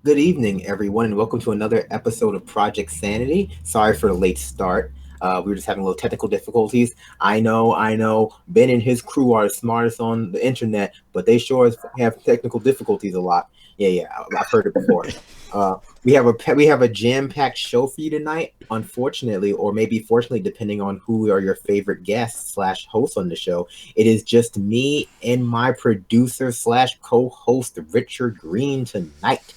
Good evening, everyone, and welcome to another episode of Project Sanity. Sorry for the late start. We were just having a little technical difficulties. I know. Ben and his crew are the smartest on the internet, but they sure have technical difficulties a lot. Yeah, I've heard it before. We have a jam-packed show for you tonight. Unfortunately, or maybe fortunately, depending on who are your favorite guests slash hosts on the show, it is just me and my producer slash co-host Richard Green tonight,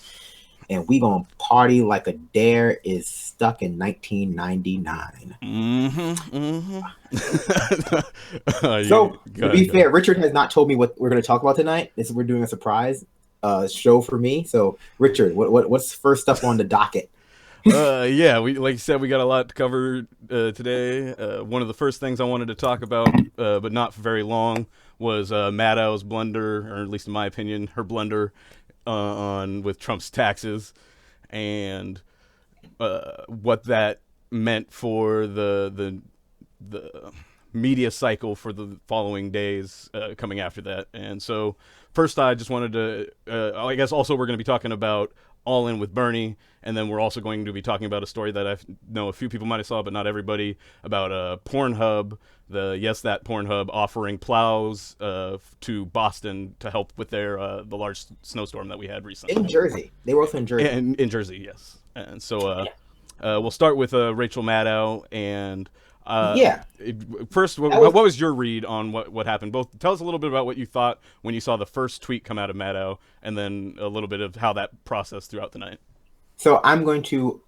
and we gonna party like a dare is stuck in 1999. So Go to ahead, be go ahead. fair, Richard has not told me what we're gonna talk about tonight. We're doing a surprise show for me. So Richard, what's first up on the docket? Yeah, we like you said, we got a lot to cover today. One of the first things I wanted to talk about, but not for very long, was Maddow's blunder, or at least in my opinion, her blunder on with Trump's taxes, and what that meant for the media cycle for the following days coming after that. And so, first, I just wanted to, I guess, also we're going to be talking about All In with Bernie, and then we're also going to be talking about a story that I know a few people might have saw, but not everybody, about PornHub, that Pornhub offering plows to Boston to help with their the large snowstorm that we had recently. In Jersey, they were also in Jersey. In Jersey, yes. And so we'll start with Rachel Maddow. And Yeah, first, that what was was your read on what happened? Both tell us a little bit about what you thought when you saw the first tweet come out of Maddow, and then a little bit of how that processed throughout the night. so. I'm going to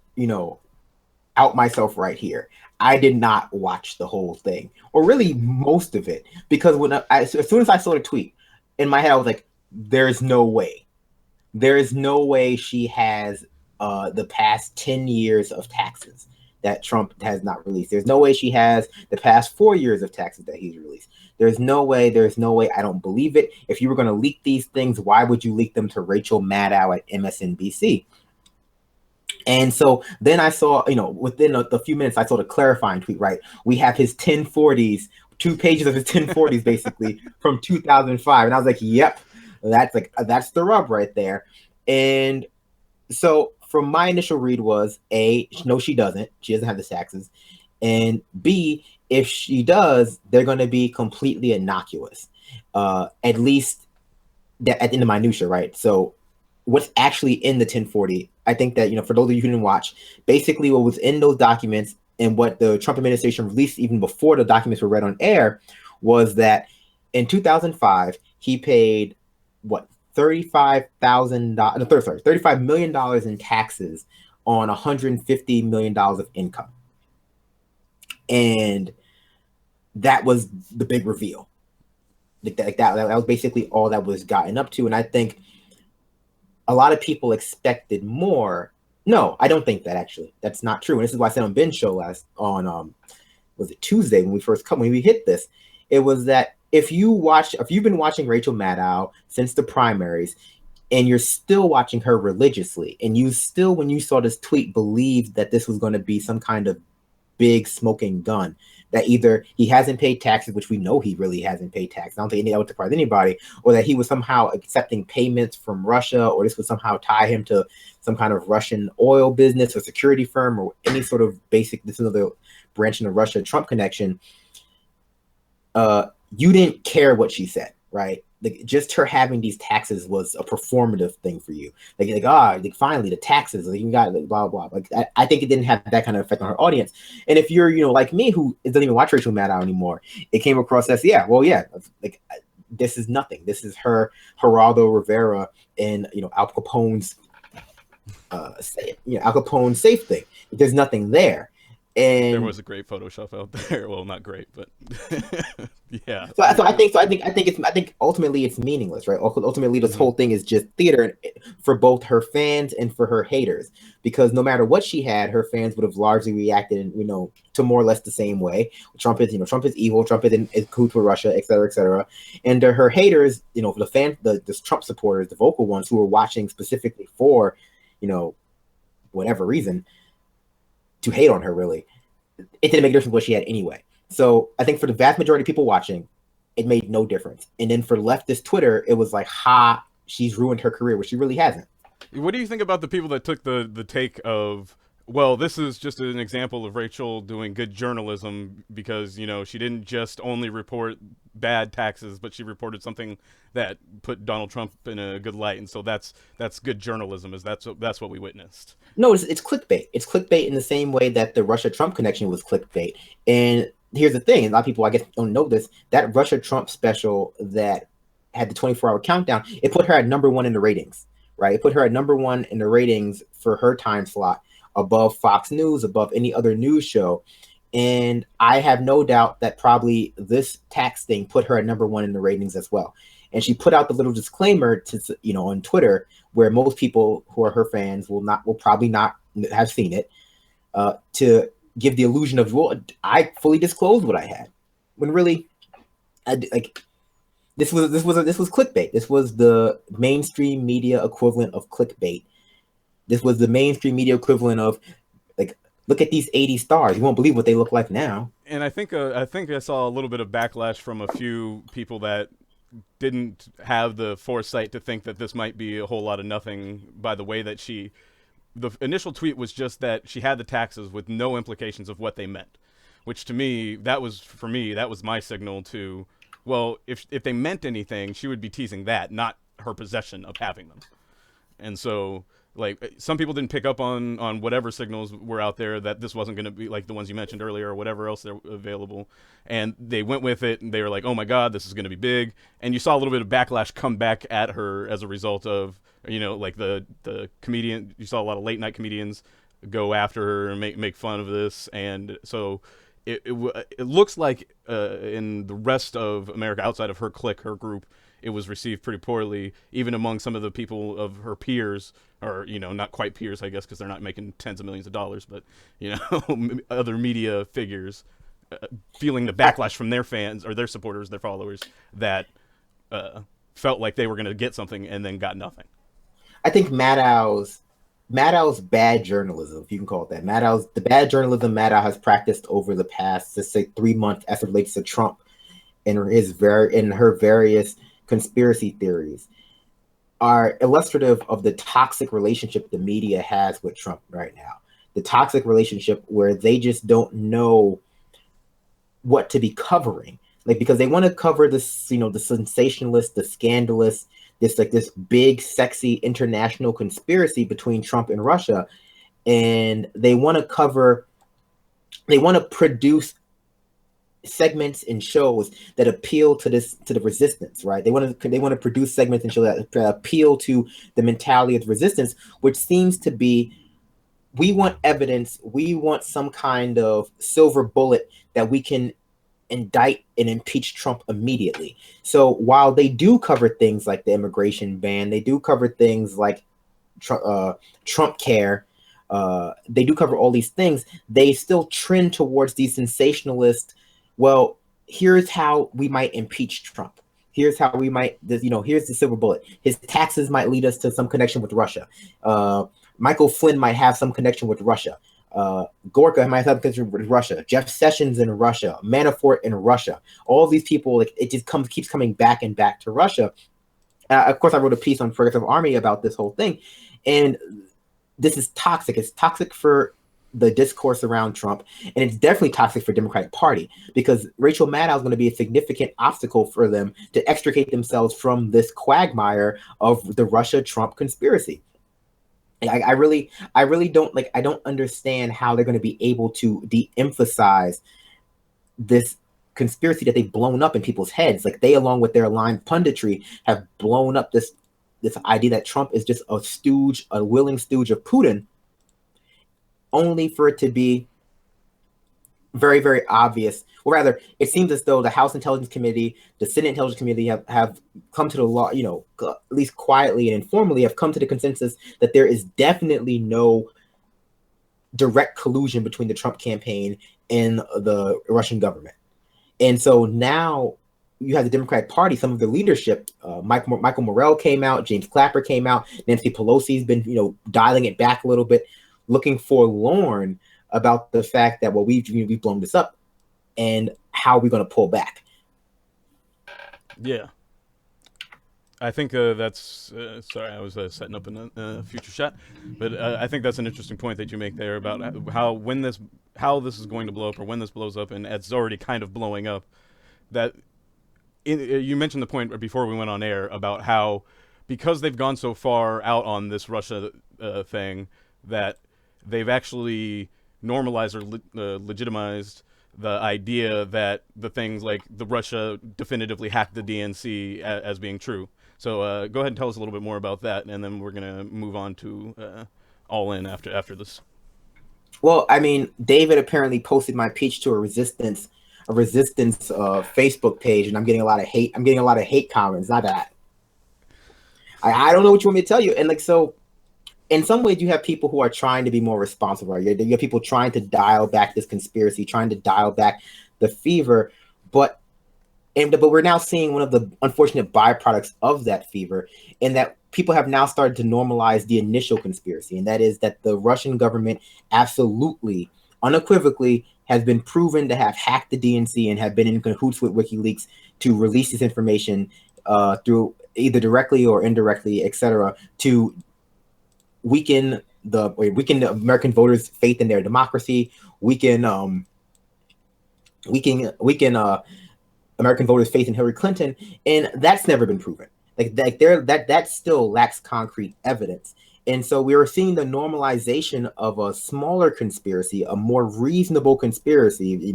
out myself right here. I did not watch the whole thing, or really most of it, because as soon as I saw the tweet, in my head I was like, "There's no way. There is no way she has the past 10 years of taxes that Trump has not released. There's no way she has the past 4 years of taxes that he's released. There's no way. There's no way. I don't believe it. If you were going to leak these things, why would you leak them to Rachel Maddow at MSNBC?" And so then I saw, within a few minutes, I saw the clarifying tweet, right? We have his 1040s, 2 pages of his 1040s, basically, from 2005. And I was like, yep, that's the rub right there. And so from my initial read was A, no, she doesn't. She doesn't have the taxes. And B, if she does, they're going to be completely innocuous. At least at the end of minutia, right? So what's actually in the 1040, I think that, for those of you who didn't watch, basically what was in those documents and what the Trump administration released even before the documents were read on air was that in 2005, he paid what, $35 million in taxes on $150 million of income. And that was the big reveal. That was basically all that was gotten up to. And I think a lot of people expected more. No, I don't think that, actually. That's not true. And this is why I said on Ben's show was it Tuesday when we hit this, it was that if you've been watching Rachel Maddow since the primaries, and you're still watching her religiously, and you still, when you saw this tweet, believed that this was going to be some kind of big smoking gun, that either he hasn't paid taxes, which we know he really hasn't paid taxes. I don't think that would surprise anybody, or that he was somehow accepting payments from Russia, or this would somehow tie him to some kind of Russian oil business or security firm, or any sort of this is another branch in the Russia-Trump connection. You didn't care what she said, right? Like, just her having these taxes was a performative thing for you. Finally the taxes, you got blah blah. I think it didn't have that kind of effect on her audience. And if you're like me, who doesn't even watch Rachel Maddow anymore, it came across as this is nothing. This is her Geraldo Rivera and Al Capone's Al Capone's safe thing. There's nothing there. There And was a great Photoshop out there. Well, not great, but yeah, I think ultimately it's meaningless, right? Ultimately, this mm-hmm. whole thing is just theater for both her fans and for her haters, because no matter what she had, her fans would have largely reacted, to more or less the same way. Trump is evil. Trump is in cahoots with Russia, et cetera, et cetera. And her haters, the fans, the Trump supporters, the vocal ones who were watching specifically for, whatever reason, to hate on her, really, it didn't make a difference what she had anyway. So I think for the vast majority of people watching, it made no difference. And then for leftist Twitter, it was like, ha, she's ruined her career, which she really hasn't. What do you think about the people that took the take of, well, this is just an example of Rachel doing good journalism because, she didn't just only report bad taxes, but she reported something that put Donald Trump in a good light, and so that's good journalism. Is that's what we witnessed? No, it's clickbait. It's clickbait in the same way that the Russia Trump connection was clickbait. And here's the thing: a lot of people, I guess, don't know this. That Russia Trump special that had the 24-hour countdown, it put her at number one in the ratings. Right? It put her at number one in the ratings for her time slot, above Fox News, above any other news show. And I have no doubt that probably this tax thing put her at number one in the ratings as well. And she put out the little disclaimer to, on Twitter, where most people who are her fans will probably not have seen it, to give the illusion of, well, I fully disclosed what I had, when really, this was clickbait. This was the mainstream media equivalent of clickbait. This was the mainstream media equivalent of, like, look at these 80 stars. You won't believe what they look like now. And I think I saw a little bit of backlash from a few people that didn't have the foresight to think that this might be a whole lot of nothing by the way that the initial tweet was just that she had the taxes with no implications of what they meant, which to me, that was my signal to, well, if they meant anything, she would be teasing that, not her possession of having them. And so, like, some people didn't pick up on whatever signals were out there that this wasn't going to be like the ones you mentioned earlier or whatever else they're available, and they went with it and they were like, oh my god, this is going to be big. And you saw a little bit of backlash come back at her as a result of, like the comedian. You saw a lot of late night comedians go after her and make fun of this. And so it looks like in the rest of America, outside of her clique, her group, it was received pretty poorly, even among some of the people of her peers, or not quite peers, I guess, because they're not making tens of millions of dollars, but other media figures, feeling the backlash from their fans or their supporters, their followers, that felt like they were going to get something and then got nothing. I think Maddow's bad journalism, if you can call it that. The bad journalism Maddow has practiced over the past, let's say, 3 months as it relates to Trump and her various conspiracy theories, are illustrative of the toxic relationship the media has with Trump right now. The toxic relationship where they just don't know what to be covering, like, because they want to cover this, the sensationalist, the scandalous, this big, sexy international conspiracy between Trump and Russia, and they want to produce segments and shows that appeal to the resistance, right? They want to produce segments and shows that appeal to the mentality of the resistance, which seems to be, we want evidence, we want some kind of silver bullet that we can indict and impeach Trump immediately. So while they do cover things like the immigration ban, they do cover things like Trump care, they do cover all these things, they still trend towards these sensationalist, well, here's how we might impeach Trump. Here's how we might, here's the silver bullet. His taxes might lead us to some connection with Russia. Michael Flynn might have some connection with Russia. Gorka might have connection with Russia. Jeff Sessions in Russia. Manafort in Russia. All these people, like, it just keeps coming back and back to Russia. Of course, I wrote a piece on Progressive Army about this whole thing, and this is toxic. It's toxic for the discourse around Trump, and it's definitely toxic for Democratic Party, because Rachel Maddow is going to be a significant obstacle for them to extricate themselves from this quagmire of the Russia-Trump conspiracy. I really don't I don't understand how they're going to be able to de-emphasize this conspiracy that they've blown up in people's heads. Like, they, along with their aligned punditry, have blown up this idea that Trump is just a willing stooge of Putin, only for it to be very, very obvious. Or rather, it seems as though the House Intelligence Committee, the Senate Intelligence Committee have come to the law, at least quietly and informally, have come to the consensus that there is definitely no direct collusion between the Trump campaign and the Russian government. And so now you have the Democratic Party, some of the leadership, Michael Morell came out, James Clapper came out, Nancy Pelosi's been, dialing it back a little bit, looking forlorn about the fact that, well, we've blown this up, and how are we going to pull back? Yeah. I think that's sorry. I was setting up a future shot, but I think that's an interesting point that you make there about how this is going to blow up, or when this blows up, and it's already kind of blowing up. That you mentioned the point before we went on air about how, because they've gone so far out on this Russia thing, that they've actually normalized or legitimized the idea that the things like the Russia definitively hacked the DNC as being true. So go ahead and tell us a little bit more about that, and then we're gonna move on to All In after this. Well, I mean, David apparently posted my pitch to a resistance Facebook page, and I'm getting a lot of hate. I'm getting a lot of hate comments. Not that I don't know what you want me to tell you. And like, so in some ways, you have people who are trying to be more responsible. Right? You have people trying to dial back this conspiracy, trying to dial back the fever, but we're now seeing one of the unfortunate byproducts of that fever, in that people have now started to normalize the initial conspiracy, and that is that the Russian government absolutely, unequivocally, has been proven to have hacked the DNC and have been in cahoots with WikiLeaks to release this information through either directly or indirectly, etc., to weaken the American voters' faith in their democracy, weaken American voters' faith in Hillary Clinton, and that's never been proven. That still lacks concrete evidence. And so we are seeing the normalization of a smaller conspiracy, a more reasonable conspiracy,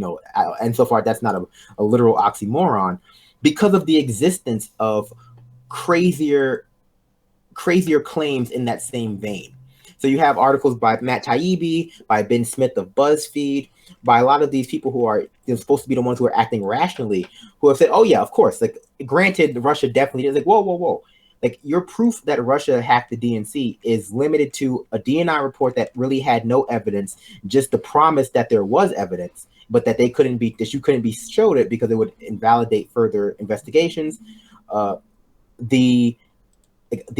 and so far that's not a literal oxymoron, because of the existence of crazier claims in that same vein. So you have articles by Matt Taibbi, by Ben Smith of BuzzFeed, by a lot of these people who are supposed to be the ones who are acting rationally, who have said, "Oh yeah, of course." Like, granted, Russia definitely is. Like, whoa, whoa, whoa. Like, your proof that Russia hacked the DNC is limited to a DNI report that really had no evidence, just the promise that there was evidence, but that you couldn't be showed it because it would invalidate further investigations. The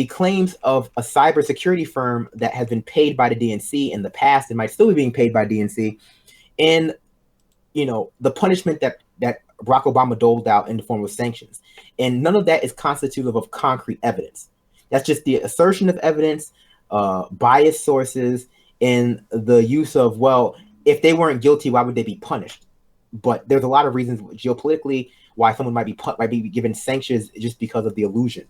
claims of a cybersecurity firm that has been paid by the DNC in the past and might still be being paid by DNC, and the punishment that Barack Obama doled out in the form of sanctions, and none of that is constitutive of concrete evidence. That's just the assertion of evidence, biased sources, and the use of, well, if they weren't guilty, why would they be punished? But there's a lot of reasons geopolitically why someone might be given sanctions just because of the illusion.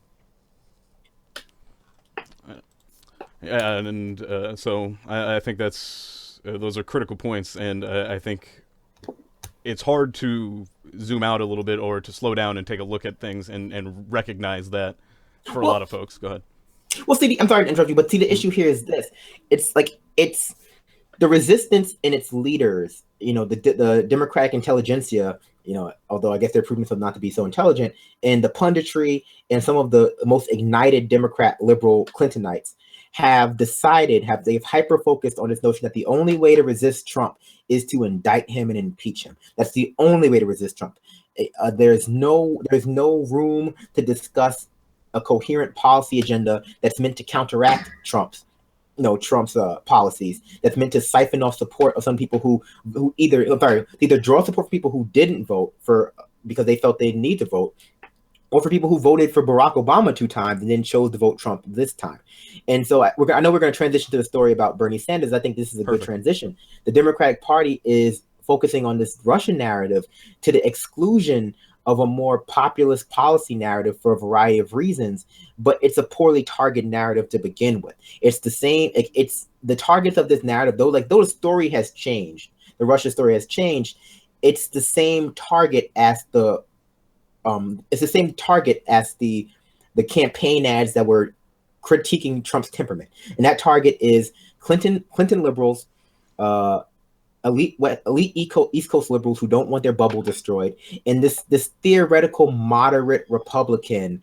Yeah, and so I think those are critical points, and I think it's hard to zoom out a little bit or to slow down and take a look at things and recognize that for a lot of folks. Go ahead. Well, see, I'm sorry to interrupt you, but see, the issue here is this: it's the resistance and its leaders, the Democratic intelligentsia, although I guess they're proving themselves not to be so intelligent, and the punditry and some of the most ignited Democrat liberal Clintonites they've hyper-focused on this notion that the only way to resist Trump is to indict him and impeach him. That's the only way to resist Trump. There's no room to discuss a coherent policy agenda that's meant to counteract Trump's policies, that's meant to siphon off support of some people who either draw support from people who didn't vote because they felt they need to vote, or for people who voted for Barack Obama 2 times and then chose to vote Trump this time. And so I know we're going to transition to the story about Bernie Sanders. I think this is a good transition. The Democratic Party is focusing on this Russian narrative to the exclusion of a more populist policy narrative for a variety of reasons, but it's a poorly targeted narrative to begin with. It's the same. It's the targets of this narrative, though the story has changed. The Russia story has changed. It's the same target as the campaign ads that were critiquing Trump's temperament, and that target is Clinton liberals, elite East Coast liberals who don't want their bubble destroyed, and this theoretical moderate Republican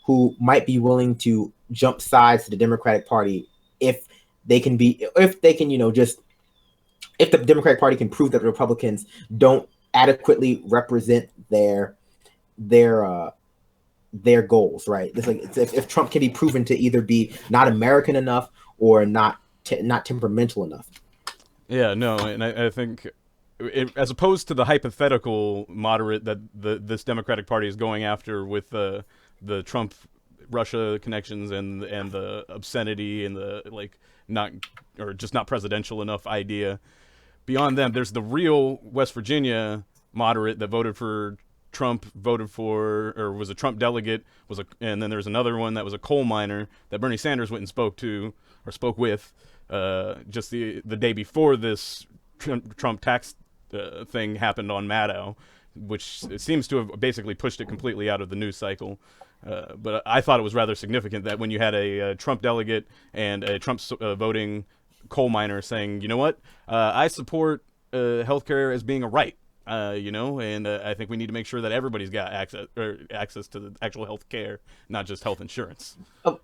who might be willing to jump sides to the Democratic Party if the Democratic Party can prove that the Republicans don't adequately represent their goals, right? It's if Trump can be proven to either be not American enough or not temperamental enough. Yeah, no, and I think as opposed to the hypothetical moderate that this Democratic Party is going after with the Trump Russia connections and the obscenity and the like not or just not presidential enough idea. Beyond them, there's the real West Virginia moderate that voted for Trump, voted for or was a Trump delegate, and then there's another one that was a coal miner that Bernie Sanders went and spoke to or spoke with just the day before this Trump tax thing happened on Maddow, which it seems to have basically pushed it completely out of the news cycle. But I thought it was rather significant that when you had a Trump delegate and a Trump voting coal miner saying, you know what, I support healthcare as being a right, and I think we need to make sure that everybody's got access to the actual health care, not just health insurance.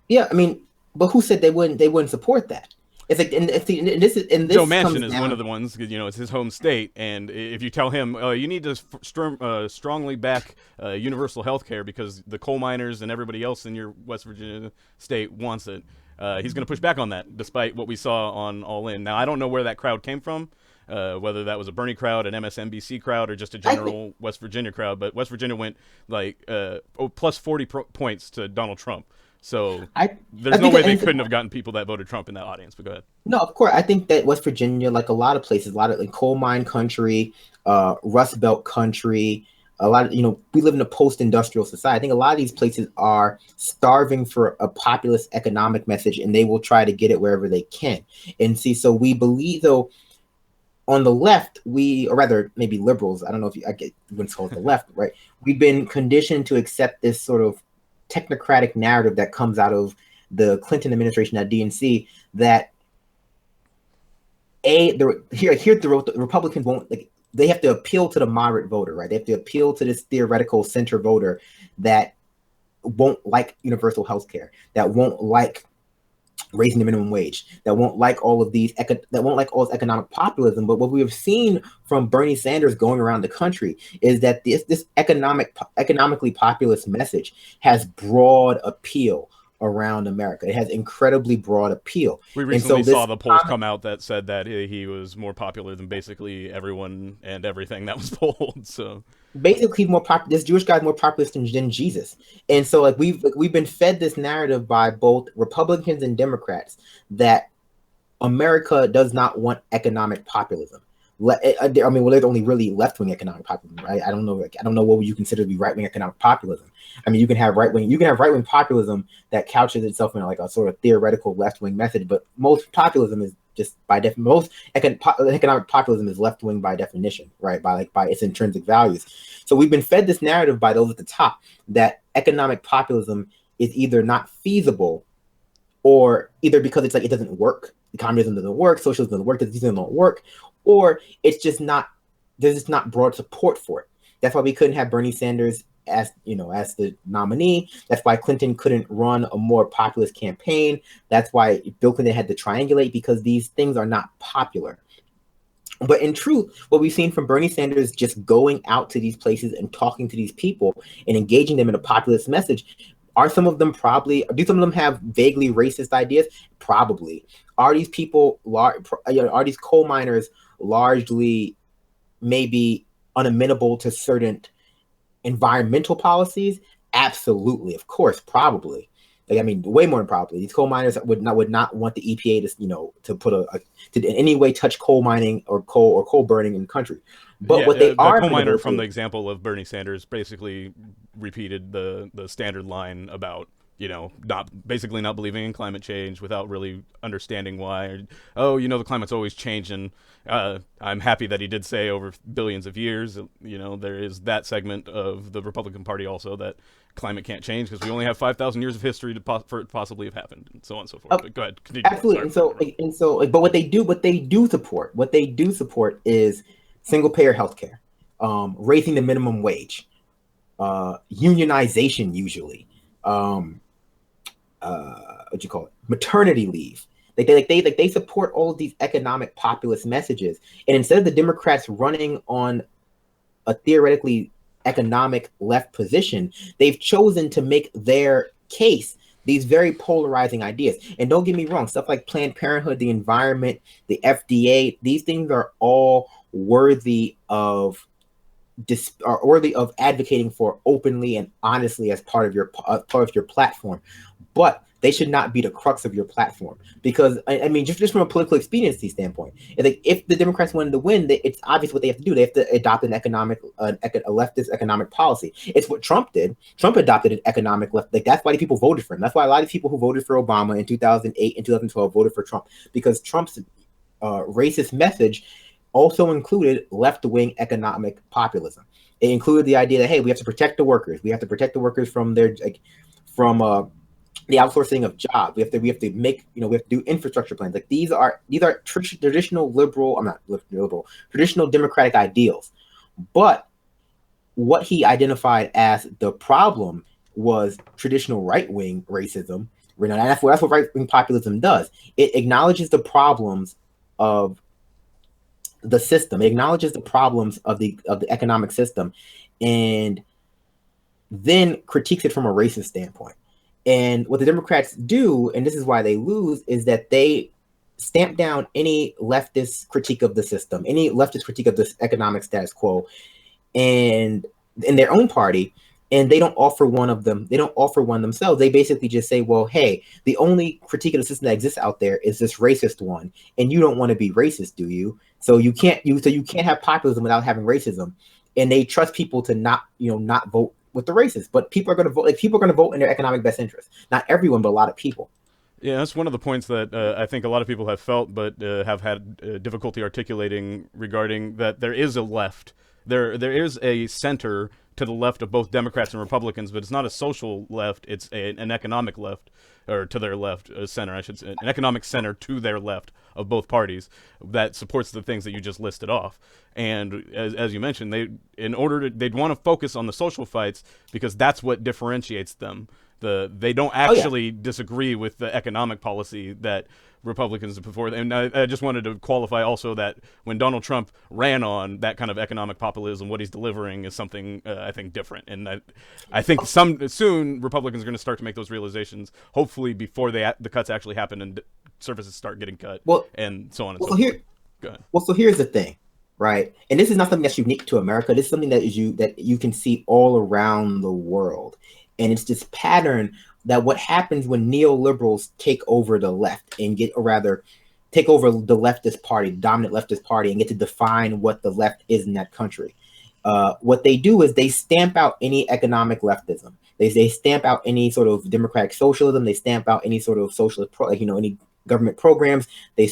Yeah, I mean, but who said they wouldn't support that? It's like, and this Joe Manchin is one of the ones, it's his home state, and if you tell him you need to strongly back universal health care because the coal miners and everybody else in your West Virginia state wants it, he's going to push back on that, despite what we saw on All In. Now, I don't know where that crowd came from, whether that was a Bernie crowd, an MSNBC crowd, or just a general West Virginia crowd, but West Virginia went like plus 40 points to Donald Trump. So there's no way they couldn't have gotten people that voted Trump in that audience. But go ahead. No, of course. I think that West Virginia, like a lot of places, a lot of like coal mine country, Rust Belt country, a lot of, we live in a post-industrial society. I think a lot of these places are starving for a populist economic message, and they will try to get it wherever they can. And see, so we believe, though, on the left, or rather maybe liberals, I don't know if I get what's called the left, right? We've been conditioned to accept this sort of technocratic narrative that comes out of the Clinton administration at DNC that the Republicans won't, like, they have to appeal to the moderate voter, right? They have to appeal to this theoretical center voter that won't like universal health care, that won't like raising the minimum wage, that won't like all this economic populism. But what we have seen from Bernie Sanders going around the country is that this economically populist message has broad appeal around America. It has incredibly broad appeal. We recently saw the polls come out that said that he was more popular than basically everyone and everything that was polled. So basically, this Jewish guy is more populist than Jesus. And so, like, we've been fed this narrative by both Republicans and Democrats that America does not want economic populism. There's only really left-wing economic populism, right? I don't know what would you consider to be right-wing economic populism. I mean, you can have right-wing populism that couches itself in like a sort of theoretical left-wing message, but most populism is just most economic populism is left-wing by definition, right? By its intrinsic values. So we've been fed this narrative by those at the top that economic populism is either not feasible, or either because it's like it doesn't work, communism doesn't work, socialism doesn't work, these don't work, or it's just not, there's just not broad support for it. That's why we couldn't have Bernie Sanders as the nominee. That's why Clinton couldn't run a more populist campaign. That's why Bill Clinton had to triangulate, because these things are not popular. But in truth, what we've seen from Bernie Sanders just going out to these places and talking to these people and engaging them in a populist message, do some of them have vaguely racist ideas? Probably. Are these people, are these coal miners largely maybe unamenable to certain environmental policies? Absolutely, of course, probably. Way more than probably. These coal miners would not want the EPA to put to in any way touch coal mining or coal burning in the country. But what they are, the coal miner from the example of Bernie Sanders basically repeated the standard line about not believing in climate change without really understanding why. The climate's always changing. I'm happy that he did say over billions of years. There is that segment of the Republican Party also that climate can't change because we only have 5,000 years of history for it to possibly have happened, and so on and so forth. But go ahead, continue. Absolutely. But what they do support is single payer healthcare, raising the minimum wage, unionization, usually. Maternity leave. They support all of these economic populist messages. And instead of the Democrats running on a theoretically economic left position, they've chosen to make their case these very polarizing ideas. And don't get me wrong, stuff like Planned Parenthood, the environment, the FDA, these things are all worthy of are worthy of advocating for openly and honestly as part of your platform, but they should not be the crux of your platform. Because I mean, just from a political expediency standpoint, like if the Democrats wanted to win, it's obvious what they have to do. They have to adopt a leftist economic policy. It's what Trump did. Trump adopted an economic left. Like that's why people voted for him. That's why a lot of people who voted for Obama in 2008 and 2012 voted for Trump, because Trump's racist message also included left-wing economic populism. It included the idea that, hey, we have to protect the workers. We have to protect the workers from their from the outsourcing of jobs. We have to make, we have to do infrastructure plans. Like these are traditional liberal. I'm not liberal. Traditional democratic ideals. But what he identified as the problem was traditional right-wing racism. And that's what right-wing populism does. It acknowledges the problems of the system. It acknowledges the problems of the economic system, and then critiques it from a racist standpoint. And what the Democrats do, and this is why they lose, is that they stamp down any leftist critique of the system, any leftist critique of this economic status quo, and in their own party, and they don't offer one of them. They don't offer one themselves. They basically just say, well, hey, the only critique of the system that exists out there is this racist one, and you don't want to be racist, do you? So you can't have populism without having racism. And they trust people to not vote with the racists. But people are going to vote. Like, people are going to vote in their economic best interest. Not everyone, but a lot of people. Yeah, that's one of the points that I think a lot of people have felt, but have had difficulty articulating regarding that there is a left. There is a center to the left of both Democrats and Republicans, but it's not a social left. It's an economic left, or to their left, a center, I should say, an economic center to their left of both parties that supports the things that you just listed off. And as you mentioned, they'd want to focus on the social fights because that's what differentiates them. They don't actually disagree with the economic policy that Republicans before. And I just wanted to qualify also that when Donald Trump ran on that kind of economic populism, what he's delivering is something I think different. And I think soon Republicans are going to start to make those realizations, hopefully before the cuts actually happen and services start getting cut, and so on and so forth. Go ahead. Well, so here's the thing, right? And this is not something that's unique to America. This is something that you can see all around the world. And it's this pattern that what happens when neoliberals take over the left and take over the leftist party, the dominant leftist party, and get to define what the left is in that country. What they do is they stamp out any economic leftism. They stamp out any sort of democratic socialism. They stamp out any sort of socialist, any government programs. They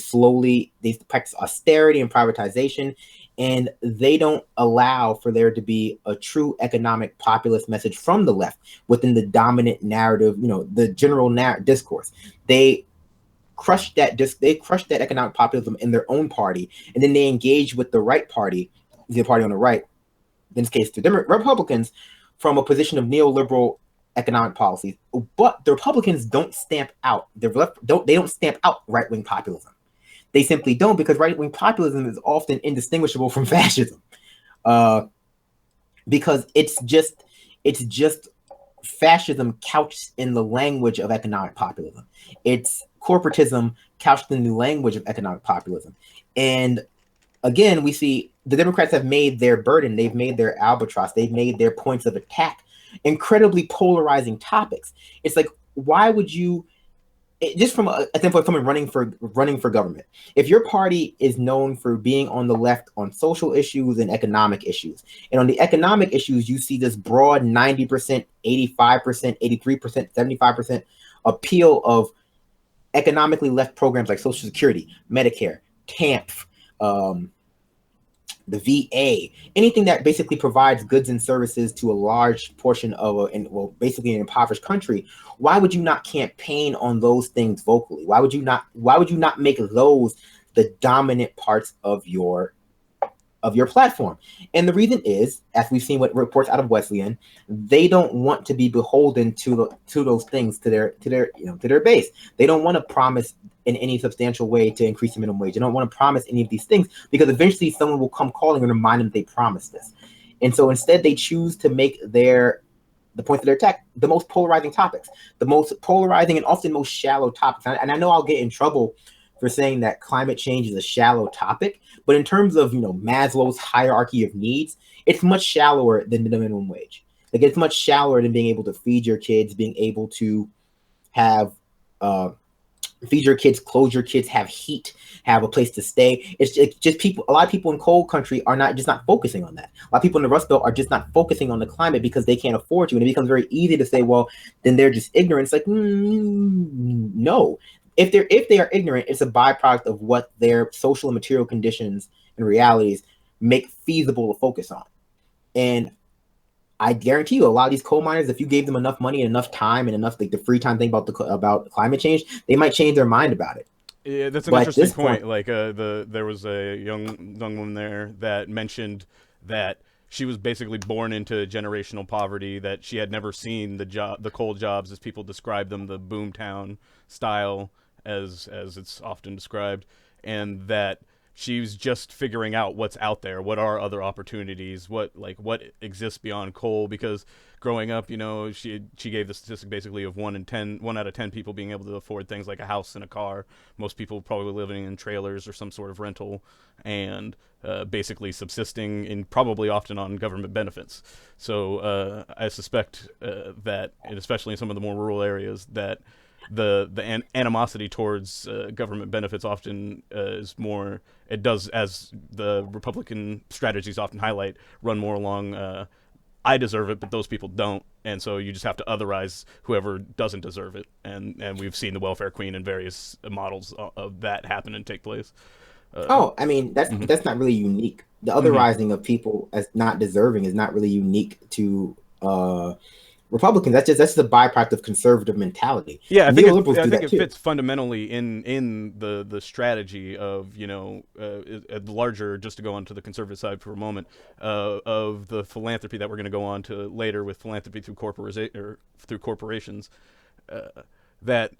practice austerity and privatization. And they don't allow for there to be a true economic populist message from the left within the dominant narrative, the general discourse. They crush that economic populism in their own party, and then they engage with the right party, the party on the right, in this case, the Republicans, from a position of neoliberal economic policies. But the Republicans don't stamp out right-wing populism. They simply don't, because right-wing populism is often indistinguishable from fascism, because it's just fascism couched in the language of economic populism. It's corporatism couched in the language of economic populism. And again, we see the Democrats have made their burden, they've made their albatross, they've made their points of attack incredibly polarizing topics. It's like, why would you? Just from a standpoint of someone running for government, if your party is known for being on the left on social issues and economic issues, and on the economic issues, you see this broad 90%, 85%, 83%, 75% appeal of economically left programs like Social Security, Medicare, TANF, the VA, anything that basically provides goods and services to a large portion of basically an impoverished country. Why would you not campaign on those things vocally? Why would you not make those the dominant parts of your platform? And the reason is, as we've seen with reports out of Wesleyan, they don't want to be beholden to those things, to their base. They don't want to promise in any substantial way to increase the minimum wage. They don't want to promise any of these things, because eventually someone will come calling and remind them they promised this. And so instead they choose to make the points of their attack the most polarizing topics, the most polarizing and often most shallow topics. And I know I'll get in trouble for saying that climate change is a shallow topic, but in terms of, Maslow's hierarchy of needs, it's much shallower than the minimum wage. Like, it's much shallower than being able to feed your kids, being able to have uh, feed your kids, clothe your kids, have heat, have a place to stay. It's just people. A lot of people in cold country are not focusing on that. A lot of people in the Rust Belt are just not focusing on the climate because they can't afford to, and it becomes very easy to say, well, then they're just ignorant. It's like, no. If they are ignorant, it's a byproduct of what their social and material conditions and realities make feasible to focus on. And I guarantee you, a lot of these coal miners, if you gave them enough money and enough time and enough like the free time thing about climate change, they might change their mind about it. Yeah, that's an But at interesting this point. point, Like there was a young woman there that mentioned that she was basically born into generational poverty, that she had never seen the coal jobs as people describe them, the boomtown style as it's often described, and that she's just figuring out what's out there, what are other opportunities, what exists beyond coal. Because growing up, she gave the statistic basically of 1 out of 10 people being able to afford things like a house and a car. Most people probably living in trailers or some sort of rental, and basically subsisting in probably often on government benefits. So I suspect that, and especially in some of the more rural areas, that the animosity towards government benefits often is more. It does, as the Republican strategies often highlight, run more along. I deserve it, but those people don't, and so you just have to otherize whoever doesn't deserve it. And we've seen the welfare queen and various models of that happen and take place. oh, I mean, Mm-hmm. that's not really unique. The Mm-hmm. otherizing of people as not deserving is not really unique to Republicans. That's the byproduct of conservative mentality. Yeah, Neoliberals I do think that it too. fits fundamentally in the strategy of the larger, just to go on to the conservative side for a moment, of the philanthropy that we're going to go on to later with philanthropy through corporations, uh, that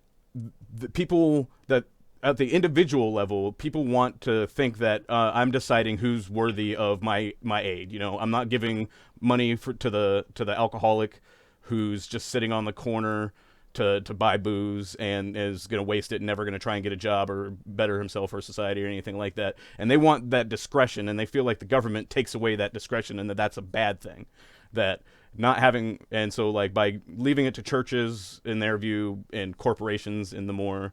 the people that at the individual level, people want to think that I'm deciding who's worthy of my aid. I'm not giving money to the alcoholic who's just sitting on the corner to buy booze and is going to waste it and never going to try and get a job or better himself or society or anything like that. And they want that discretion, and they feel like the government takes away that discretion, and that's a bad thing. That not having, and so like by leaving it to churches in their view and corporations in the more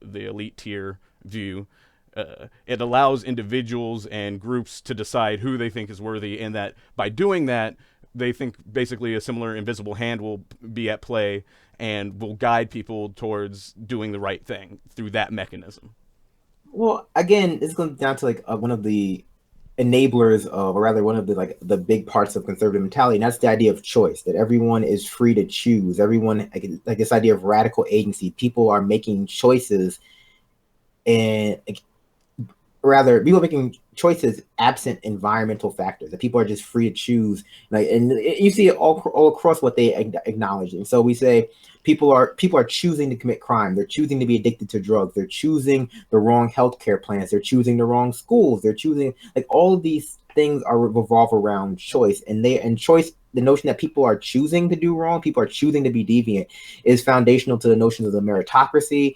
the elite tier view, it allows individuals and groups to decide who they think is worthy, and that by doing that, they think basically a similar invisible hand will be at play and will guide people towards doing the right thing through that mechanism. Well, again, this comes down to like one of the enablers of, or rather, one of the the big parts of conservative mentality, and that's the idea of choice. That everyone is free to choose. Everyone, like this idea of radical agency. People are making choices, and rather people are making choices absent environmental factors, that people are just free to choose, like, and you see it all across what they acknowledge. And so we say people are choosing to commit crime, they're choosing to be addicted to drugs, they're choosing the wrong healthcare plans, they're choosing the wrong schools, they're choosing, like, all of these things are revolve around choice. And choice, the notion that people are choosing to do wrong, people are choosing to be deviant, is foundational to the notions of the meritocracy,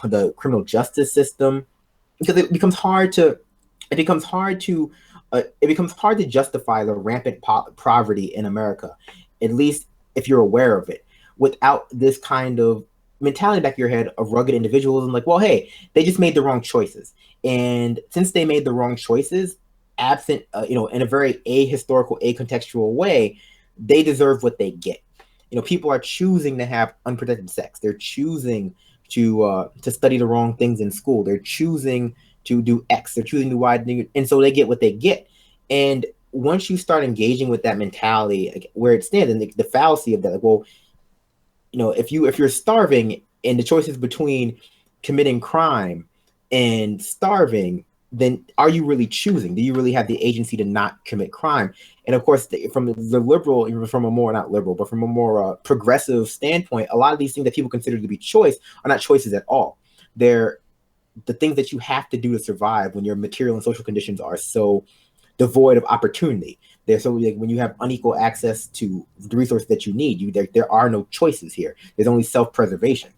the criminal justice system, because it becomes hard to justify the rampant poverty in America, at least if you're aware of it, without this kind of mentality back of your head of rugged individualism. Like, well, hey, they just made the wrong choices, and since they made the wrong choices, absent, in a very ahistorical, acontextual way, they deserve what they get. People are choosing to have unprotected sex. They're choosing to study the wrong things in school. They're choosing to do X. They're choosing to do Y, and so they get what they get. And once you start engaging with that mentality, like, where it stands, and the fallacy of that, like, well, if you're starving, and the choice is between committing crime and starving, then are you really choosing? Do you really have the agency to not commit crime? And of course, from the liberal, even from a more, not liberal, but from a more progressive standpoint, a lot of these things that people consider to be choice are not choices at all. They're the things that you have to do to survive when your material and social conditions are so devoid of opportunity. They're so, like, when you have unequal access to the resources that you need, there are no choices here. There's only self-preservation.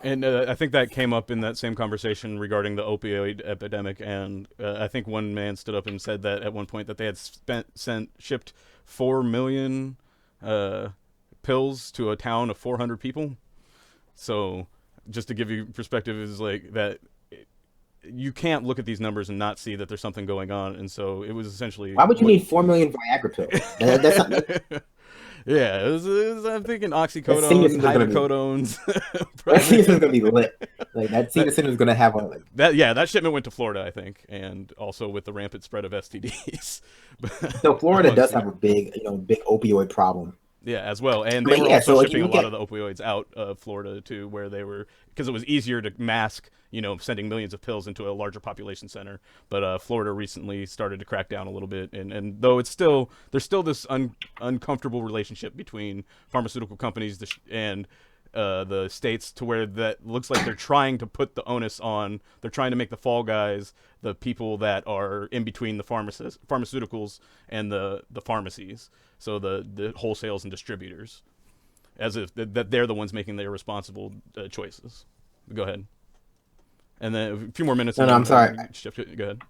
And I think that came up in that same conversation regarding the opioid epidemic, and I think one man stood up and said that at one point that they had shipped 4 million uh, pills to a town of 400 people. So, just to give you perspective, is like that you can't look at these numbers and not see that there's something going on, and so it was essentially Why would you what. need 4 million Viagra pills? That's not. Yeah, I'm thinking That senior oxycodone, center's gonna be. hydrocodones, That senior primary. center's gonna be lit. Like that That senior center's gonna have a like. that shipment went to Florida, I think, and also with the rampant spread of STDs So Florida amongst does the have a big, big opioid problem. yeah, as well. And they But were yeah, also so like shipping you a look lot at of the opioids out of Florida too, where they were because it was easier to mask, sending millions of pills into a larger population center. But Florida recently started to crack down a little bit, and though there's still this uncomfortable relationship between pharmaceutical companies and the states to where that looks like they're trying to put the onus on. They're trying to make the fall guys the people that are in between the pharmaceuticals and the pharmacies. So the wholesales and distributors, as if that they're the ones making the irresponsible choices. Go ahead, and then a few more minutes, no, and no, I'm then sorry. go ahead.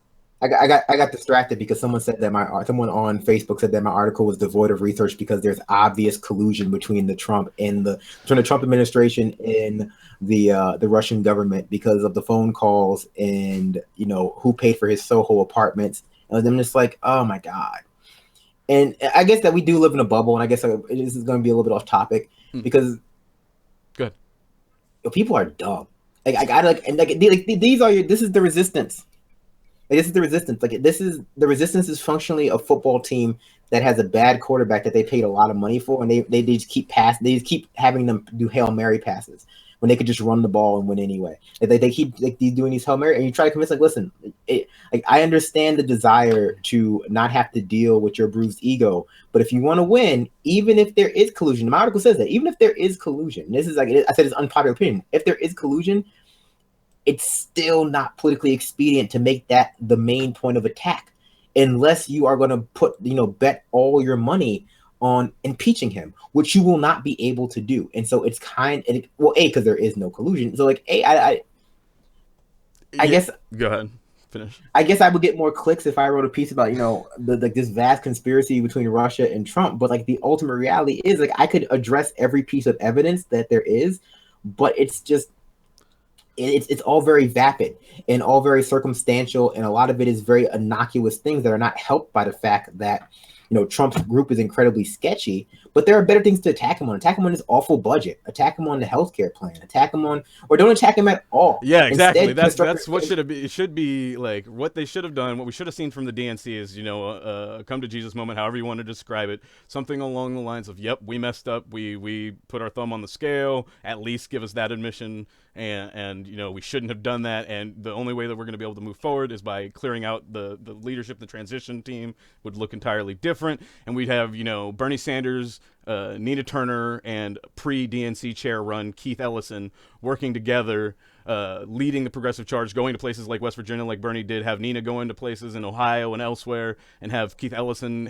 I got distracted because someone on Facebook said that my article was devoid of research because there's obvious collusion between the Trump administration and the Russian government because of the phone calls and who paid for his Soho apartments. And I'm just like, oh my god. And I guess that we do live in a bubble, and I guess this is going to be a little bit off topic Hmm. because Good. people are dumb. Like I got these are this is the resistance. Like, this is the resistance. Like this is the resistance is functionally a football team that has a bad quarterback that they paid a lot of money for, and they just keep they just keep having them do Hail Mary passes when they could just run the ball and win anyway. They keep like doing these Hail Mary, and you try to convince like, listen, like I understand the desire to not have to deal with your bruised ego, but if you want to win, even if there is collusion, my article says that even if there is collusion, this is like I said, it's unpopular opinion. If there is collusion, it's still not politically expedient to make that the main point of attack unless you are going to bet all your money on impeaching him, which you will not be able to do. And so it's because there is no collusion. So like I Yeah. guess Go ahead. Finish. I guess I would get more clicks if I wrote a piece about this vast conspiracy between Russia and Trump. But like the ultimate reality is like I could address every piece of evidence that there is, but it's all very vapid and all very circumstantial, and a lot of it is very innocuous things that are not helped by the fact that Trump's group is incredibly sketchy. But there are better things to attack him on. Attack him on his awful budget. Attack him on the healthcare plan. Attack him on, or don't attack him at all. Yeah, exactly. Instead, That's what should have been. It should be like what they should have done. What we should have seen from the DNC is, come to Jesus moment, however you want to describe it. Something along the lines of, "Yep, we messed up. We put our thumb on the scale. At least give us that admission." And we shouldn't have done that. And the only way that we're going to be able to move forward is by clearing out the leadership. The transition team would look entirely different, and we'd have Bernie Sanders, Nina Turner, and pre-DNC chair run Keith Ellison working together, leading the progressive charge, going to places like West Virginia, like Bernie did, have Nina go into places in Ohio and elsewhere, and have Keith Ellison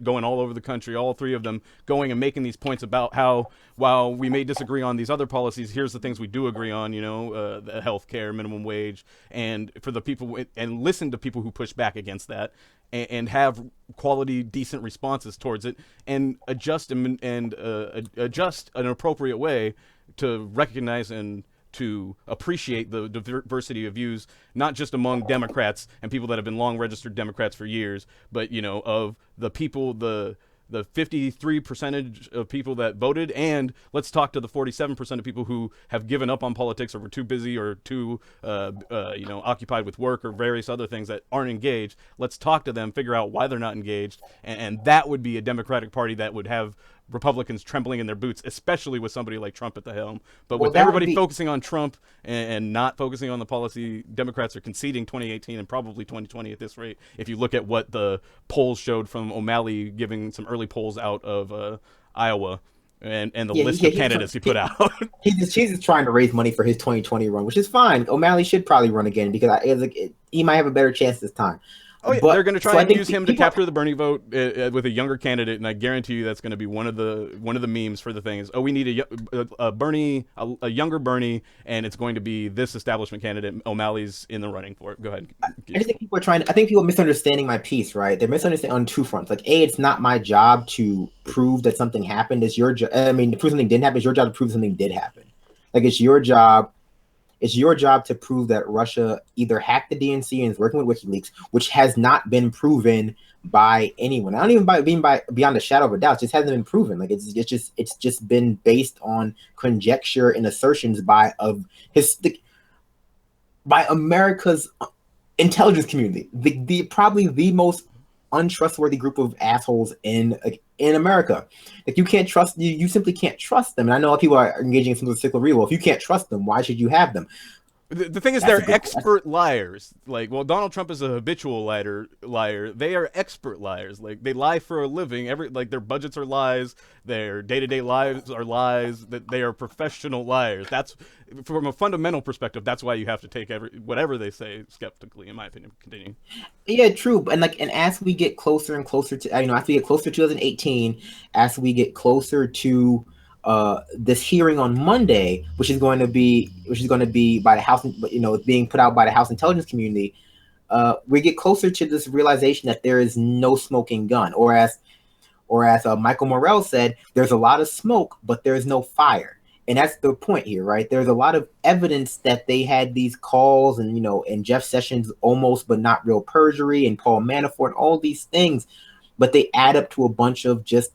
going all over the country, all three of them going and making these points about how, while we may disagree on these other policies, here's the things we do agree on, the health care, minimum wage, and for the people, and listen to people who push back against that, and have quality, decent responses towards it, and adjust adjust an appropriate way to recognize and to appreciate the diversity of views, not just among Democrats and people that have been long registered Democrats for years, but of the people, the 53% of people that voted, and let's talk to the 47% of people who have given up on politics or were too busy or too occupied with work or various other things that aren't engaged. Let's talk to them, figure out why they're not engaged, and that would be a Democratic Party that would have Republicans trembling in their boots, especially with somebody like Trump at the helm. But well, with that would everybody be focusing on Trump and not focusing on the policy, Democrats are conceding 2018 and probably 2020 at this rate. If you look at what the polls showed from O'Malley giving some early polls out of Iowa, and the list of candidates he put out. He's just trying to raise money for his 2020 run, which is fine. O'Malley should probably run again because he might have a better chance this time. Oh yeah, they're But going to try so I and think use him to people, capture the Bernie vote with a younger candidate, and I guarantee you that's going to be one of the memes for the thing is, oh, we need a Bernie, a younger Bernie, and it's going to be this establishment candidate. O'Malley's in the running for it. Go ahead. I just think people are trying. I think people are misunderstanding my piece. Right? They're misunderstanding on two fronts. Like, a, it's not my job to prove that something happened. It's your job. I mean, to prove something didn't happen. It's your job to prove something did happen. Like, it's your job. It's your job to prove that Russia either hacked the DNC and is working with WikiLeaks, which has not been proven by anyone. I don't even by beyond a shadow of a doubt. It just hasn't been proven. Like, it's just been based on conjecture and assertions by America's intelligence community, the probably the most untrustworthy group of assholes in America. Like, you can't trust you simply can't trust them. And I know a lot of people are engaging in some sort of cyclical real. Well, if you can't trust them, why should you have them? The thing is, That's a they're good expert liars. Like, well, Donald Trump is a habitual liar. They are expert liars. Like, they lie for a living. Their budgets are lies. Their day-to-day lives are lies. That they are professional liars. That's from a fundamental perspective. That's why you have to take whatever they say skeptically, in my opinion. Continue. Yeah, true. And as we get closer and closer to as we get closer to 2018, as we get closer to this hearing on Monday, which is going to be by the House, being put out by the House Intelligence Community, we get closer to this realization that there is no smoking gun, or as Michael Morrell said, there's a lot of smoke, but there's no fire. And that's the point here, right? There's a lot of evidence that they had these calls, and Jeff Sessions almost but not real perjury, and Paul Manafort, all these things, but they add up to a bunch of just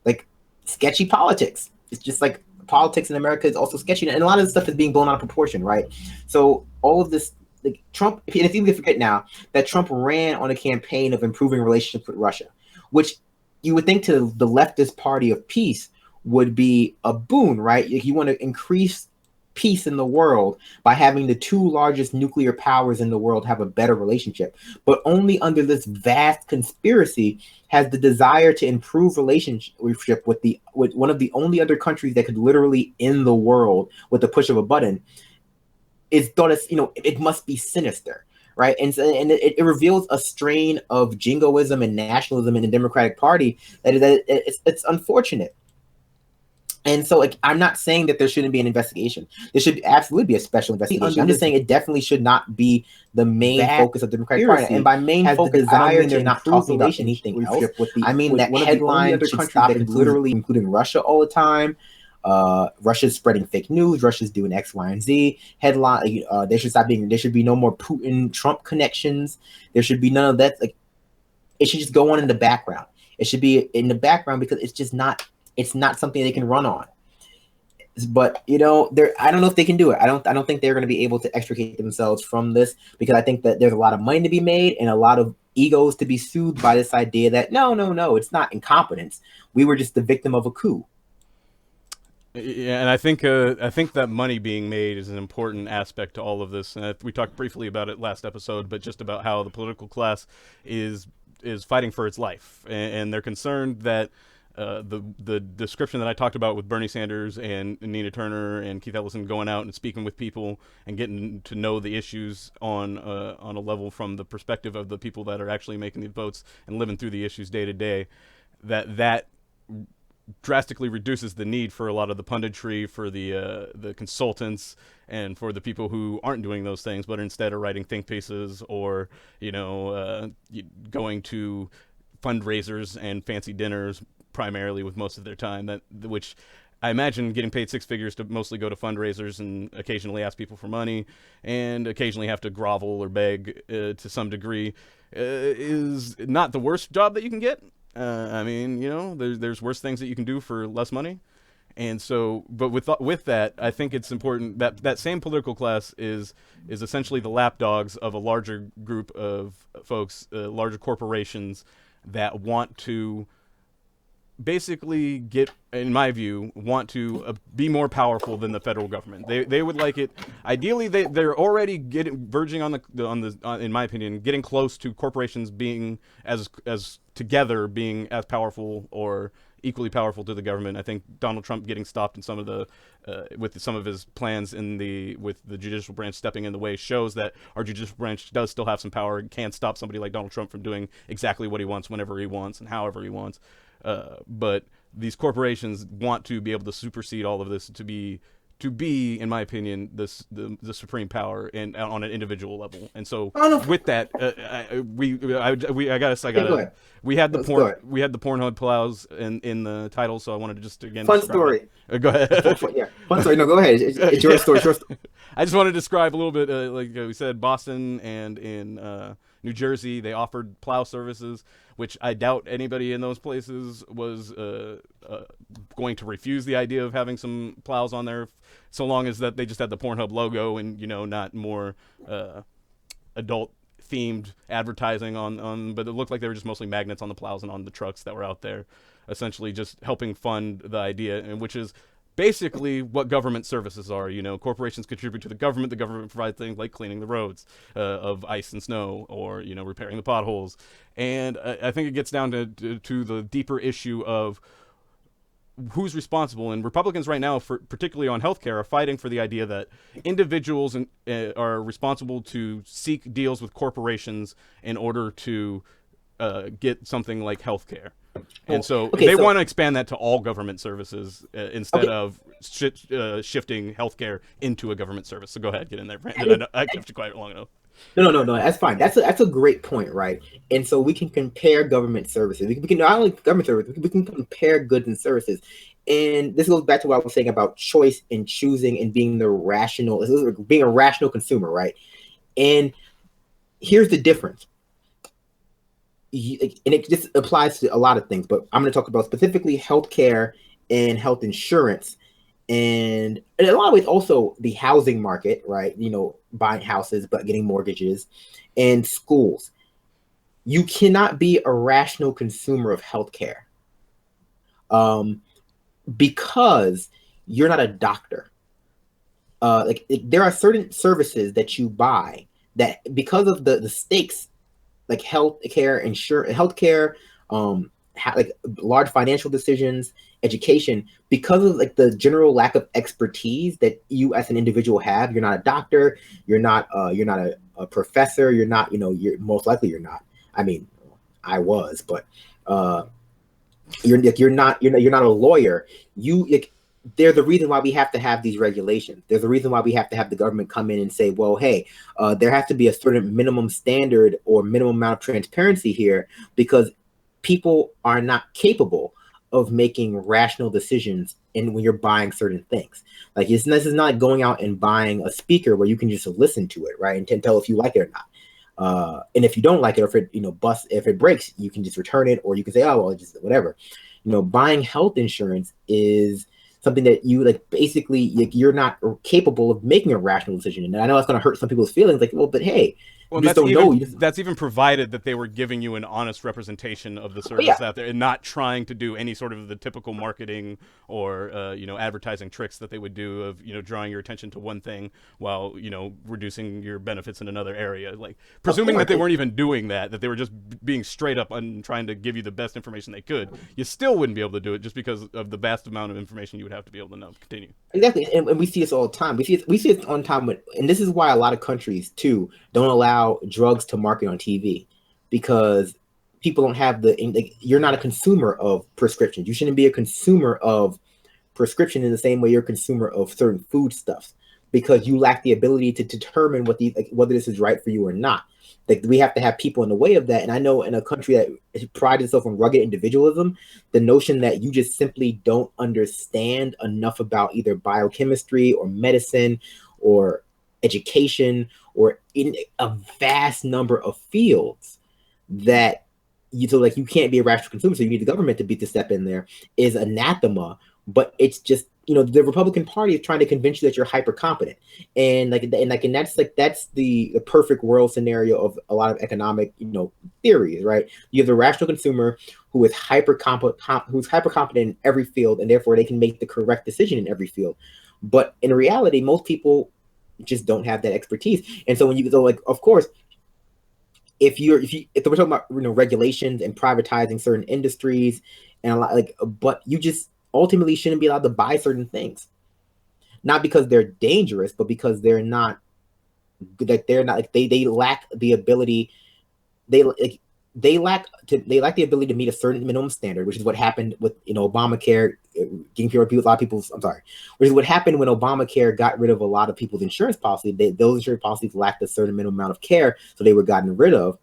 like sketchy politics. It's just like politics in America is also sketchy, and a lot of this stuff is being blown out of proportion, right? So all of this, like Trump, and it's easy to forget now that Trump ran on a campaign of improving relationships with Russia, which you would think to the leftist party of peace would be a boon, right? If you want to increase peace in the world by having the two largest nuclear powers in the world have a better relationship. But only under this vast conspiracy has the desire to improve relationship with one of the only other countries that could literally end the world with the push of a button is thought as, it must be sinister. Right. And it reveals a strain of jingoism and nationalism in the Democratic Party it's unfortunate. And so, like, I'm not saying that there shouldn't be an investigation. There should absolutely be a special investigation. I'm just saying it definitely should not be the main focus of the Democratic Party. And by main focus, I don't mean they're not talking about anything else. I mean that headline should stop literally including Russia all the time. Russia's spreading fake news. Russia's doing X, Y, and Z. Headline. There should be no more Putin-Trump connections. There should be none of that. Like, it should just go on in the background. It should be in the background because it's just not. It's not something they can run on. But I don't know if they can do it. I don't think they're going to be able to extricate themselves from this, because I think that there's a lot of money to be made and a lot of egos to be soothed by this idea that no, it's not incompetence. We were just the victim of a coup. Yeah, and I think that money being made is an important aspect to all of this. We talked briefly about it last episode, but just about how the political class is fighting for its life, and they're concerned that the description that I talked about with Bernie Sanders and Nina Turner and Keith Ellison going out and speaking with people and getting to know the issues on a level from the perspective of the people that are actually making the votes and living through the issues day to day, that drastically reduces the need for a lot of the punditry, for the consultants, and for the people who aren't doing those things but instead are writing think pieces or going to fundraisers and fancy dinners primarily with most of their time, which I imagine getting paid six figures to mostly go to fundraisers and occasionally ask people for money and occasionally have to grovel or beg to some degree is not the worst job that you can get. I mean, there's worse things that you can do for less money. And so, but with that, I think it's important that that same political class is essentially the lapdogs of a larger group of folks, larger corporations that want to basically in my view, want to be more powerful than the federal government. They would like it. Ideally, they're already verging on the in my opinion, getting close to corporations being as together being as powerful or equally powerful to the government. I think Donald Trump getting stopped in some of the with some of his plans with the judicial branch stepping in the way shows that our judicial branch does still have some power and can stop somebody like Donald Trump from doing exactly what he wants, whenever he wants, and however he wants. But these corporations want to be able to supersede all of this to be, in my opinion, the supreme power and on an individual level. And so I don't know. with that, I guess I Yeah, go gotta. ahead. We had the Let's go ahead. PornHub Plows in the title, so I wanted to just again Fun describe story. that. Go ahead. Yeah, fun story. No, go ahead. It's your story. It's your story. I just want to describe a little bit, like we said, Boston and in New Jersey, they offered plow services, which I doubt anybody in those places was going to refuse the idea of having some plows on there, so long as that they just had the Pornhub logo and not more adult themed advertising on. But it looked like they were just mostly magnets on the plows and on the trucks that were out there, essentially just helping fund the idea, and which is basically what government services are. Corporations contribute to the government provides things like cleaning the roads of ice and snow, or repairing the potholes. And I think it gets down to the deeper issue of who's responsible. And Republicans right now, particularly on healthcare, are fighting for the idea that individuals are responsible to seek deals with corporations in order to get something like healthcare. And so they want to expand that to all government services instead of shifting healthcare into a government service. So go ahead, get in there, Brandon. I kept you quiet long enough. No. That's fine. That's a great point, right? And so we can compare government services. We can not only government services, we can compare goods and services. And this goes back to what I was saying about choice and choosing and being a rational consumer, right? And here's the difference. And it just applies to a lot of things, but I'm going to talk about specifically healthcare and health insurance, and in a lot of ways also the housing market, right? Buying houses but getting mortgages, and schools. You cannot be a rational consumer of healthcare because you're not a doctor. There are certain services that you buy that, because of the stakes, like healthcare, like large financial decisions, education, because of like the general lack of expertise that you as an individual have. You're not a doctor. You're not a professor. You're not. You're most likely you're not. I mean, I was, but you're not a lawyer. There's a reason why we have to have these regulations. There's a reason why we have to have the government come in and say, well, hey, there has to be a certain minimum standard or minimum amount of transparency here, because people are not capable of making rational decisions when you're buying certain things. Like this is not like going out and buying a speaker where you can just listen to it, right, and tell if you like it or not. And if you don't like it, or if it if it breaks, you can just return it, or you can say, oh well, just whatever. Buying health insurance is something that you basically you're not capable of making a rational decision. And I know that's going to hurt some people's feelings. But hey, well, you just don't know. That's even provided that they were giving you an honest representation of the service out there, and not trying to do any sort of the typical marketing or advertising tricks that they would do of drawing your attention to one thing while reducing your benefits in another area. Like presuming that they weren't even doing that they were just being straight up and trying to give you the best information they could, you still wouldn't be able to do it just because of the vast amount of information you would have to be able to know. Continue. Exactly, and we see this all the time. We see it on time, and this is why a lot of countries too don't allow drugs to market on TV, because people don't have you're not a consumer of prescriptions. You shouldn't be a consumer of prescription in the same way you're a consumer of certain foodstuffs, because you lack the ability to determine whether this is right for you or not. We have to have people in the way of that. And I know in a country that prides itself on rugged individualism, the notion that you just simply don't understand enough about either biochemistry or medicine or education or in a vast number of fields that you can't be a rational consumer, so you need the government to step in there, is anathema. But it's just the Republican Party is trying to convince you that you're hyper competent, and that's the perfect world scenario of a lot of economic theories, right? You have the rational consumer who is hyper competent in every field, and therefore they can make the correct decision in every field. But in reality, most people just don't have that expertise, and so of course, if we're talking about regulations and privatizing certain industries and a lot but you just ultimately shouldn't be allowed to buy certain things, not because they're dangerous, but because they're not like they lack the ability they like they lack the ability to meet a certain minimum standard, which is what happened with Obamacare, getting people, a lot of people's. I'm sorry, which is what happened when Obamacare got rid of a lot of people's insurance policies. Those insurance policies lacked a certain minimum amount of care, so they were gotten rid of.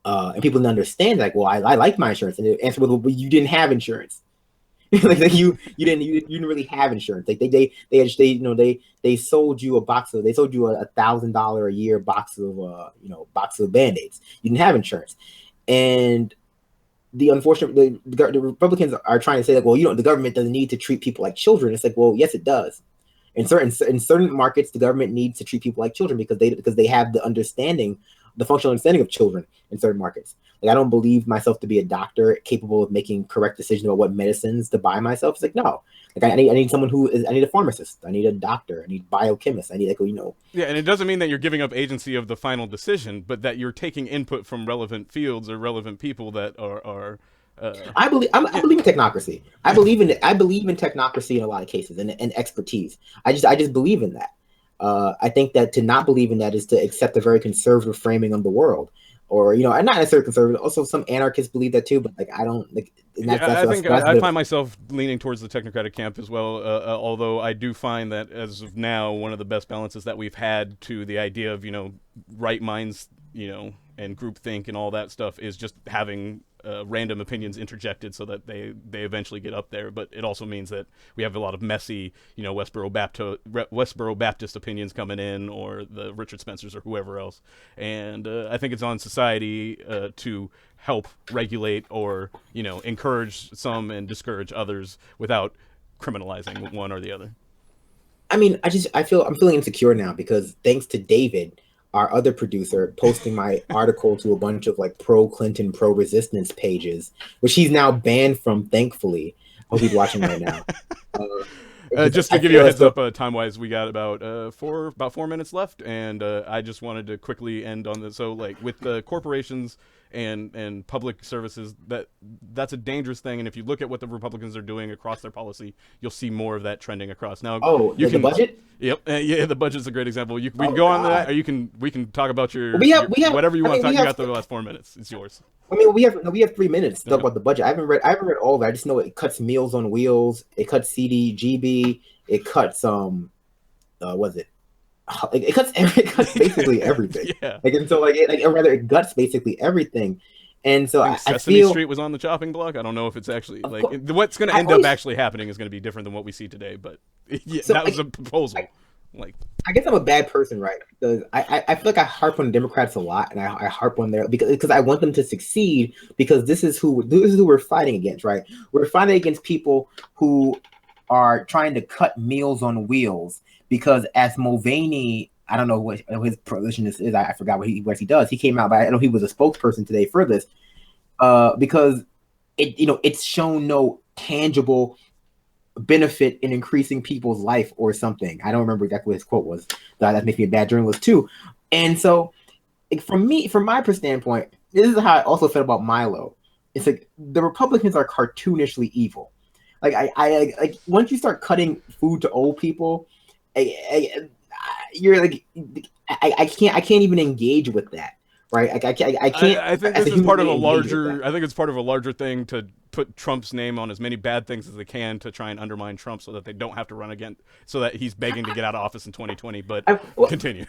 And people didn't understand, like, well, I like my insurance, and the answer was, well, you didn't have insurance. like you didn't really have insurance. Like they sold you a $1,000 a year box of Band-Aids. You didn't have insurance. And the Republicans are trying to say, like, well, the government doesn't need to treat people like children. It's like, well, yes, it does. In certain markets, the government needs to treat people like children because they have the functional understanding of children in certain markets. Like, I don't believe myself to be a doctor capable of making correct decisions about what medicines to buy myself. It's like, no. Like, I need someone I need a pharmacist. I need a doctor. I need biochemists. I need Yeah, and it doesn't mean that you're giving up agency of the final decision, but that you're taking input from relevant fields or relevant people that are I believe I believe in technocracy. I believe in technocracy in a lot of cases and expertise. I just believe in that. I think that to not believe in that is to accept a very conservative framing of the world. Or and not necessarily conservative. Also, some anarchists believe that too, but like I don't like. I find myself leaning towards the technocratic camp as well. Although I do find that as of now, one of the best balances that we've had to the idea of right minds, and groupthink and all that stuff is just having random opinions interjected so that they eventually get up there. But it also means that we have a lot of messy, Westboro Baptist opinions coming in, or the Richard Spencers or whoever else. And I think it's on society to help regulate or encourage some and discourage others without criminalizing one or the other. I mean, I'm feeling insecure now because thanks to David, our other producer, posting my article to a bunch of like pro-Clinton, pro-resistance pages, which he's now banned from, thankfully. I hope he's watching right now. Just to give you a heads up, time-wise, we got about 4 minutes left, and I just wanted to quickly end on this. So, like, with the corporations and public services, that's a dangerous thing. And if you look at what the Republicans are doing across their policy, you'll see more of that trending across. Now, the budget. Yep, yeah, the budget's a great example. We can go on that, or we can talk about we have whatever you want to talk about. The last 4 minutes, it's yours. I mean, we have 3 minutes to talk about the budget. I haven't read all of it. I just know it cuts Meals on Wheels. It cuts CDGB. It cuts it cuts basically everything. Yeah. It guts basically everything. And so Sesame Street was on the chopping block. I don't know if it's actually what's going to end up actually happening is going to be different than what we see today. But yeah, that was a proposal. I guess I'm a bad person, right? Because I feel like I harp on Democrats a lot, and I harp on their because I want them to succeed, because this is who we're fighting against, right? We're fighting against people who are trying to cut Meals on Wheels, because as Mulvaney, I don't know what his position is. I forgot what he does. He came out, but I know he was a spokesperson today for this, because it's shown no tangible benefit in increasing people's life or something. I don't remember exactly what his quote was. That makes me a bad journalist too. And so, from my standpoint, this is how I also felt about Milo. It's like the Republicans are cartoonishly evil. Like I once you start cutting food to old people, you're like I can't even engage with that. Right, I can't. I think this is part of a larger. I think it's part of a larger thing to put Trump's name on as many bad things as they can to try and undermine Trump, so that they don't have to run again. So that he's begging to get out of office in 2020. But continue.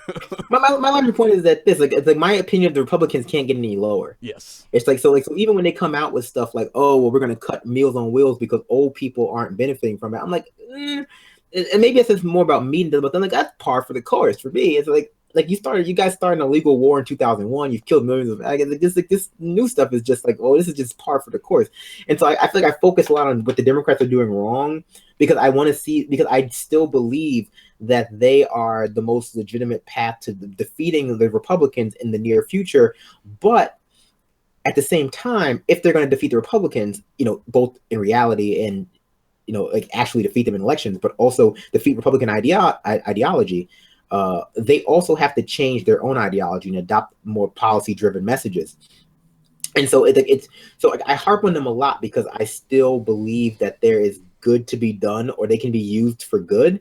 my larger point is that it's like my opinion of the Republicans can't get any lower. Yes, it's like so even when they come out with stuff like, oh well, we're going to cut Meals on Wheels because old people aren't benefiting from it, I'm like, and maybe it's more about me than them, but then like that's par for the course for me. It's like you guys started an illegal war in 2001. You've killed millions of. This new stuff is just like, oh, this is just par for the course. And so I feel like I focus a lot on what the Democrats are doing wrong, because I still believe that they are the most legitimate path to defeating the Republicans in the near future. But at the same time, if they're going to defeat the Republicans, both in reality and actually defeat them in elections, but also defeat Republican ideology. they also have to change their own ideology and adopt more policy-driven messages. And so I harp on them a lot because I still believe that there is good to be done, or they can be used for good.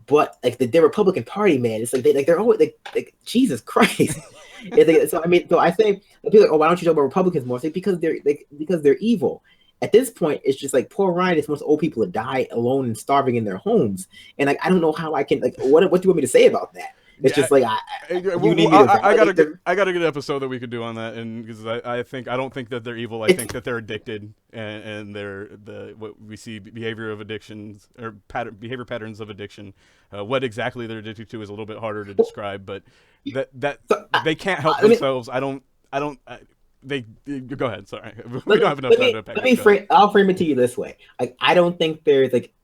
But like the Republican Party, man, it's like they're always like Jesus Christ. So I mean, so I say people are like, oh, why don't you talk about Republicans more? I say because they're evil. At this point, it's just like poor Ryan. It's most old people to die alone and starving in their homes, and like I don't know how I can like what do you want me to say about that? It's Yeah, just like you need me to I got validate a them. I got a good episode that we could do on that, and because I don't think that they're evil. I It's think that they're addicted, and they're the what we see behavior of addictions or behavior patterns of addiction. What exactly they're addicted to is a little bit harder to describe, but that so they can't help let me themselves. I don't. They go ahead. Sorry, we let, don't have enough let time me to unpack let this. me Go ahead. frame. I'll frame it to you this way. Like I don't think there's like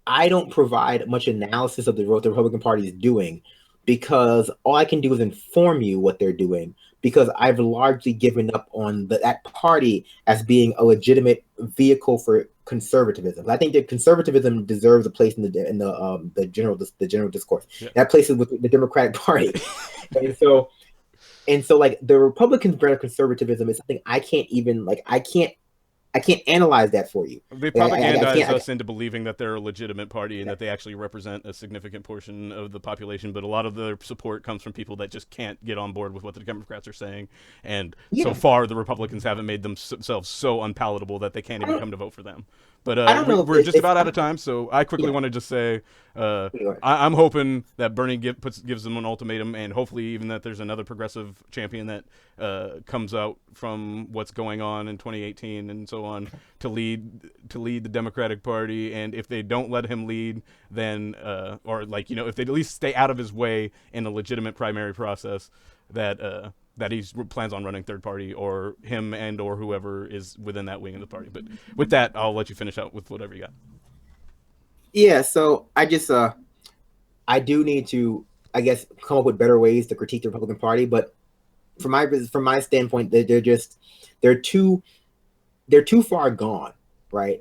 I don't provide much analysis of what the Republican Party is doing because all I can do is inform you what they're doing because I've largely given up on that party as being a legitimate vehicle for conservatism. I think that conservatism deserves a place in the general discourse. Yeah. That place is with the Democratic Party, and so like the Republicans' brand of conservatism is something I can't even like I can't analyze that for you. They Like, I propagandize can't. us into believing that they're a legitimate party and that they actually represent a significant portion of the population, but a lot of their support comes from people that just can't get on board with what the Democrats are saying. And so Yeah, far, the Republicans haven't made themselves so unpalatable that they can't even come to vote for them. But I don't know we're just if about out of time, so I quickly yeah. want to just say I'm hoping that Bernie gives them an ultimatum, and hopefully even that there's another progressive champion that comes out from what's going on in 2018 and so on to lead the Democratic Party. And if they don't let him lead, then or like if they at least stay out of his way in a legitimate primary process, that he plans on running third party, or him and or whoever is within that wing of the party. But with that, I'll let you finish out with whatever you got. Yeah, so I do need to I guess come up with better ways to critique the Republican Party, but from my standpoint, they're too they're too far gone, right?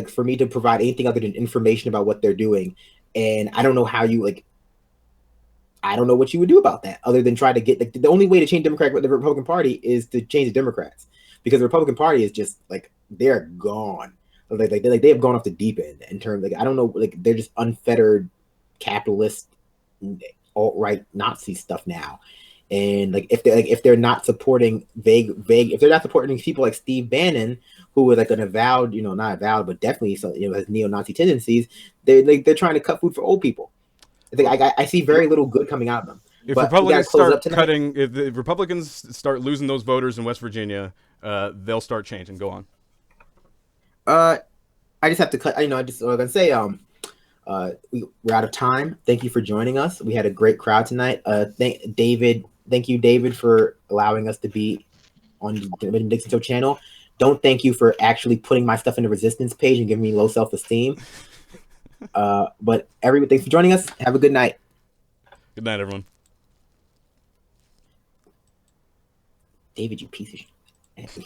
For me to provide anything other than information about what they're doing, and I don't know how you like. I don't know what you would do about that other than try to get like the only way to change the Republican Party is to change the Democrats because the Republican Party is just like they're gone. They have gone off the deep end in terms like I don't know like they're just unfettered capitalist alt right Nazi stuff now. And like if they're not supporting vague if they're not supporting people like Steve Bannon, who is like an avowed, not avowed, but definitely has neo-Nazi tendencies, they're trying to cut food for old people. I think I see very little good coming out of them. But we got to close up tonight. If the Republicans start losing those voters in West Virginia, they'll start changing. Go on. I just have to cut. I just was gonna say we're out of time. Thank you for joining us. We had a great crowd tonight. Thank you, David, for allowing us to be on the Dixon Show channel. Don't thank you for actually putting my stuff in the resistance page and giving me low self-esteem. But everyone, thanks for joining us. Have a good night. Good night, everyone. David, you piece of shit.